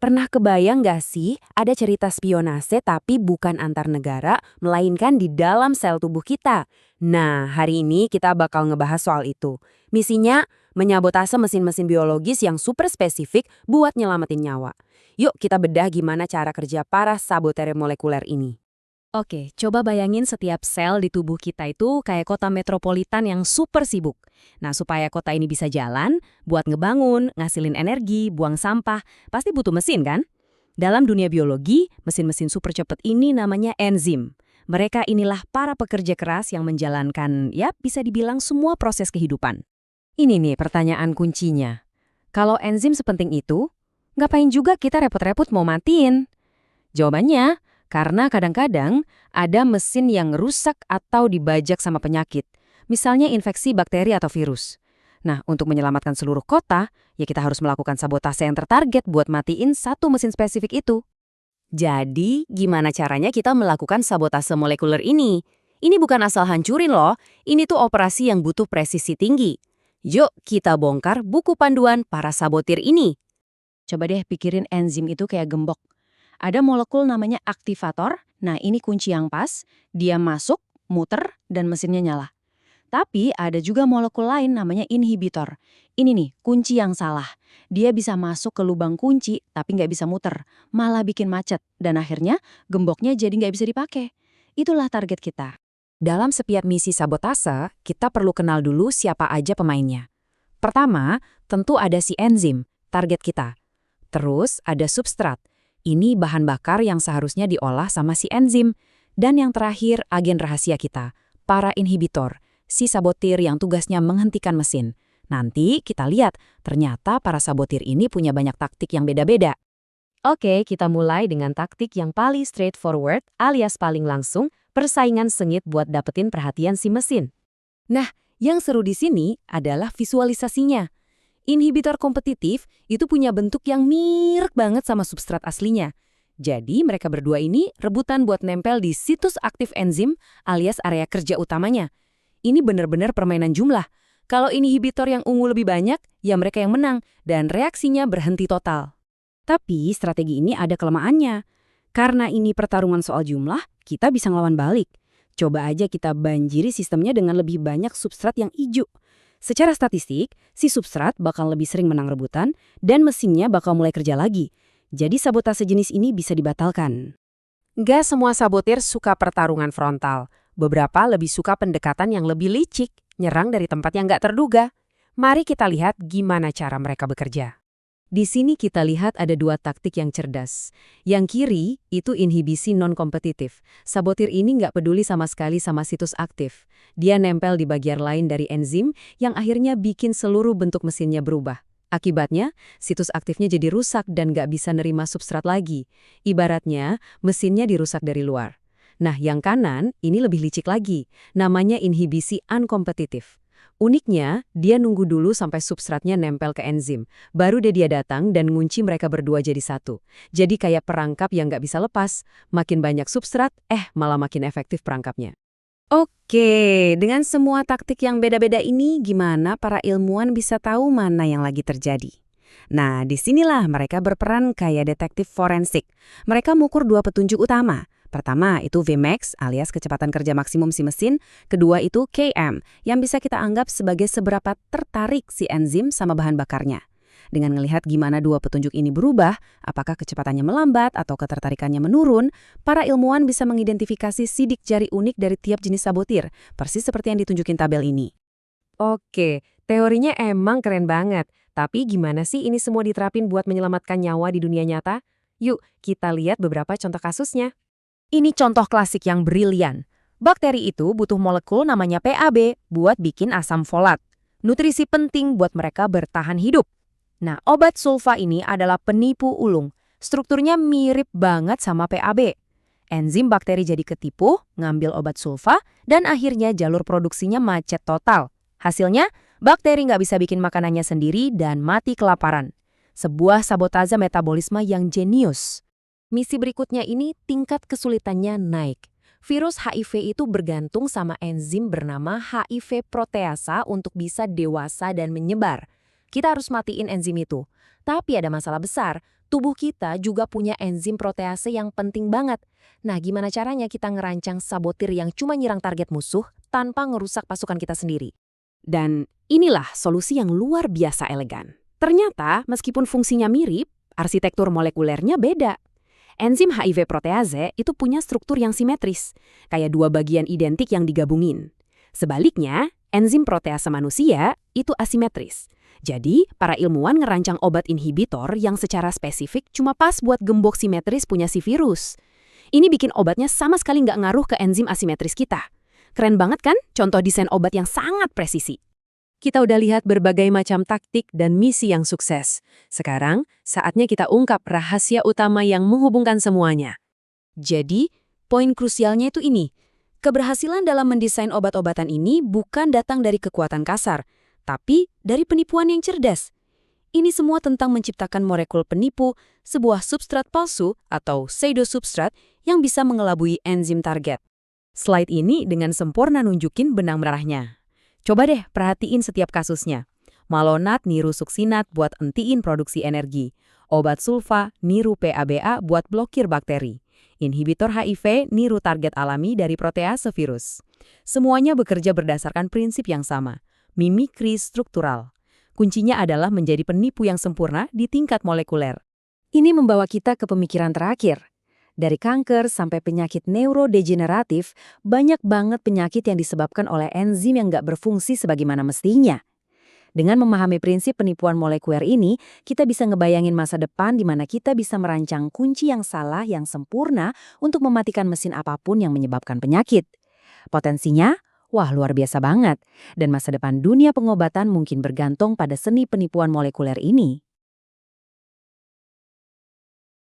Pernah kebayang nggak sih ada cerita spionase tapi bukan antar negara, melainkan di dalam sel tubuh kita? Nah, hari ini kita bakal ngebahas soal itu. Misinya, menyabotase mesin-mesin biologis yang super spesifik buat nyelamatin nyawa. Yuk kita bedah gimana cara kerja para saboter molekuler ini. Oke, coba bayangin setiap sel di tubuh kita itu kayak kota metropolitan yang super sibuk. Nah, supaya kota ini bisa jalan, buat ngebangun, ngasilin energi, buang sampah, pasti butuh mesin kan? Dalam dunia biologi, mesin-mesin super cepat ini namanya enzim. Mereka inilah para pekerja keras yang menjalankan, ya bisa dibilang semua proses kehidupan. Ini nih pertanyaan kuncinya. Kalau enzim sepenting itu, ngapain juga kita repot-repot mau matiin? Jawabannya, karena kadang-kadang ada mesin yang rusak atau dibajak sama penyakit, misalnya infeksi bakteri atau virus. Nah, untuk menyelamatkan seluruh kota, ya kita harus melakukan sabotase yang tertarget buat matiin satu mesin spesifik itu. Jadi, gimana caranya kita melakukan sabotase molekuler ini? Ini bukan asal hancurin loh, ini tuh operasi yang butuh presisi tinggi. Yuk, kita bongkar buku panduan para sabotir ini. Coba deh pikirin enzim itu kayak gembok. Ada molekul namanya aktivator, nah ini kunci yang pas, dia masuk, muter, dan mesinnya nyala. Tapi ada juga molekul lain namanya inhibitor. Ini nih, kunci yang salah. Dia bisa masuk ke lubang kunci, tapi nggak bisa muter, malah bikin macet, dan akhirnya gemboknya jadi nggak bisa dipakai. Itulah target kita. Dalam setiap misi sabotase, kita perlu kenal dulu siapa aja pemainnya. Pertama, tentu ada si enzim, target kita. Terus ada substrat. Ini bahan bakar yang seharusnya diolah sama si enzim. Dan yang terakhir, agen rahasia kita, para inhibitor, si sabotir yang tugasnya menghentikan mesin. Nanti kita lihat, ternyata para sabotir ini punya banyak taktik yang beda-beda. Oke, kita mulai dengan taktik yang paling straightforward alias paling langsung, persaingan sengit buat dapetin perhatian si mesin. Nah, yang seru di sini adalah visualisasinya. Inhibitor kompetitif itu punya bentuk yang mirip banget sama substrat aslinya. Jadi mereka berdua ini rebutan buat nempel di situs aktif enzim alias area kerja utamanya. Ini benar-benar permainan jumlah. Kalau inhibitor yang ungu lebih banyak, ya mereka yang menang dan reaksinya berhenti total. Tapi strategi ini ada kelemahannya. Karena ini pertarungan soal jumlah, kita bisa ngelawan balik. Coba aja kita banjiri sistemnya dengan lebih banyak substrat yang hijau. Secara statistik, si substrat bakal lebih sering menang rebutan dan mesinnya bakal mulai kerja lagi. Jadi sabotase jenis ini bisa dibatalkan. Nggak semua sabotir suka pertarungan frontal. Beberapa lebih suka pendekatan yang lebih licik, nyerang dari tempat yang nggak terduga. Mari kita lihat gimana cara mereka bekerja. Di sini kita lihat ada dua taktik yang cerdas. Yang kiri itu inhibisi non-kompetitif. Sabotir ini nggak peduli sama sekali sama situs aktif. Dia nempel di bagian lain dari enzim yang akhirnya bikin seluruh bentuk mesinnya berubah. Akibatnya, situs aktifnya jadi rusak dan nggak bisa nerima substrat lagi. Ibaratnya, mesinnya dirusak dari luar. Nah, yang kanan ini lebih licik lagi. Namanya inhibisi unkompetitif. Uniknya, dia nunggu dulu sampai substratnya nempel ke enzim. Baru dia datang dan ngunci mereka berdua jadi satu. Jadi kayak perangkap yang nggak bisa lepas. Makin banyak substrat, malah makin efektif perangkapnya. Oke, dengan semua taktik yang beda-beda ini, gimana para ilmuwan bisa tahu mana yang lagi terjadi? Nah, disinilah mereka berperan kayak detektif forensik. Mereka mengukur dua petunjuk utama. Pertama, itu Vmax alias kecepatan kerja maksimum si mesin. Kedua itu Km, yang bisa kita anggap sebagai seberapa tertarik si enzim sama bahan bakarnya. Dengan melihat gimana dua petunjuk ini berubah, apakah kecepatannya melambat atau ketertarikannya menurun, para ilmuwan bisa mengidentifikasi sidik jari unik dari tiap jenis sabotir, persis seperti yang ditunjukin tabel ini. Oke, teorinya emang keren banget. Tapi gimana sih ini semua diterapin buat menyelamatkan nyawa di dunia nyata? Yuk, kita lihat beberapa contoh kasusnya. Ini contoh klasik yang brilian. Bakteri itu butuh molekul namanya PAB buat bikin asam folat. Nutrisi penting buat mereka bertahan hidup. Nah, obat sulfa ini adalah penipu ulung. Strukturnya mirip banget sama PAB. Enzim bakteri jadi ketipu, ngambil obat sulfa, dan akhirnya jalur produksinya macet total. Hasilnya, bakteri nggak bisa bikin makanannya sendiri dan mati kelaparan. Sebuah sabotase metabolisme yang jenius. Misi berikutnya ini tingkat kesulitannya naik. Virus HIV itu bergantung sama enzim bernama HIV proteasa untuk bisa dewasa dan menyebar. Kita harus matiin enzim itu. Tapi ada masalah besar, tubuh kita juga punya enzim protease yang penting banget. Nah, gimana caranya kita ngerancang sabotir yang cuma nyerang target musuh tanpa ngerusak pasukan kita sendiri? Dan inilah solusi yang luar biasa elegan. Ternyata, meskipun fungsinya mirip, arsitektur molekulernya beda. Enzim HIV protease itu punya struktur yang simetris, kayak dua bagian identik yang digabungin. Sebaliknya, enzim protease manusia itu asimetris. Jadi, para ilmuwan ngerancang obat inhibitor yang secara spesifik cuma pas buat gembok simetris punya si virus. Ini bikin obatnya sama sekali nggak ngaruh ke enzim asimetris kita. Keren banget kan? Contoh desain obat yang sangat presisi. Kita udah lihat berbagai macam taktik dan misi yang sukses. Sekarang, saatnya kita ungkap rahasia utama yang menghubungkan semuanya. Jadi, poin krusialnya itu ini. Keberhasilan dalam mendesain obat-obatan ini bukan datang dari kekuatan kasar, tapi dari penipuan yang cerdas. Ini semua tentang menciptakan molekul penipu, sebuah substrat palsu atau pseudosubstrat yang bisa mengelabui enzim target. Slide ini dengan sempurna nunjukin benang merahnya. Coba deh perhatiin setiap kasusnya. Malonat niru suksinat buat entiin produksi energi. Obat sulfa niru PABA buat blokir bakteri. Inhibitor HIV niru target alami dari protease virus. Semuanya bekerja berdasarkan prinsip yang sama, mimikri struktural. Kuncinya adalah menjadi penipu yang sempurna di tingkat molekuler. Ini membawa kita ke pemikiran terakhir. Dari kanker sampai penyakit neurodegeneratif, banyak banget penyakit yang disebabkan oleh enzim yang nggak berfungsi sebagaimana mestinya. Dengan memahami prinsip penipuan molekuler ini, kita bisa ngebayangin masa depan di mana kita bisa merancang kunci yang salah yang sempurna untuk mematikan mesin apapun yang menyebabkan penyakit. Potensinya, wah luar biasa banget. Dan masa depan dunia pengobatan mungkin bergantung pada seni penipuan molekuler ini.